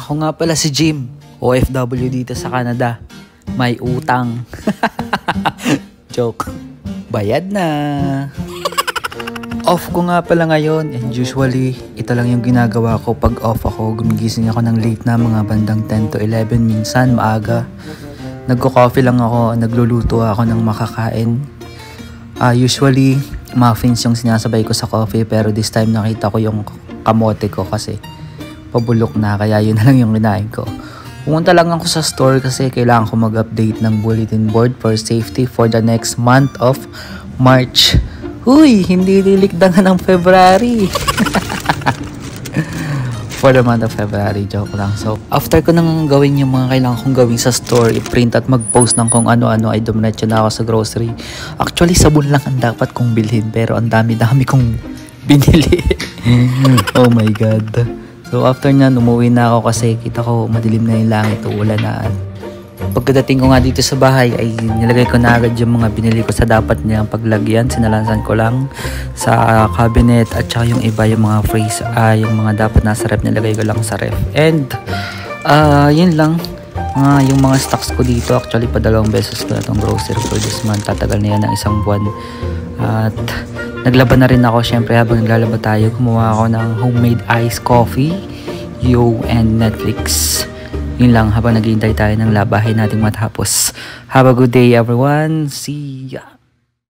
Ako nga pala si Jim, OFW dito sa Canada. May utang. Joke. Bayad na. Off ko nga pala ngayon, and usually ito lang yung ginagawa ko pag off ako. Gumigising ako ng late na, mga bandang 10 to 11, minsan maaga. Nagko-coffee lang ako, nagluluto ako ng makakain. Usually muffins yung sinasabay ko sa coffee, pero this time nakita ko yung kamote ko kasi pabulok na, kaya yun na lang yung kinain ko. Pumunta lang ako sa store kasi kailangan ko mag-update ng bulletin board for safety for the next month of March. Huy, hindi lilikdangan ng February. For the month of February, joke lang. So, after ko nang gawin yung mga kailangan kong gawin sa store, i-print at mag-post ng kung ano-ano, ay dumiretso na ako sa grocery. Actually, sabon lang ang dapat kong bilhin, pero ang dami-dami kong binili. Oh my God. So, after nyan, umuwi na ako kasi kita ko madilim na yung langit, uulan na. Pagkadating ko nga dito sa bahay ay nilagay ko na agad yung mga binili ko sa dapat nilang paglagyan. Sinalansan ko lang sa cabinet at saka yung iba yung mga freeze, yung mga dapat nasa ref nilagay ko lang sa ref. And yun lang, yung mga stocks ko dito. Actually pa 2 beses ko na itong grocery for this month. Tatagal na yan ng 1 buwan. At naglaban na rin ako. Syempre habang naglalaba tayo, gumawa ako ng homemade iced coffee, and Netflix. Yun lang habang naghihintay tayo ng labahin nating matapos. Have a good day everyone. See ya!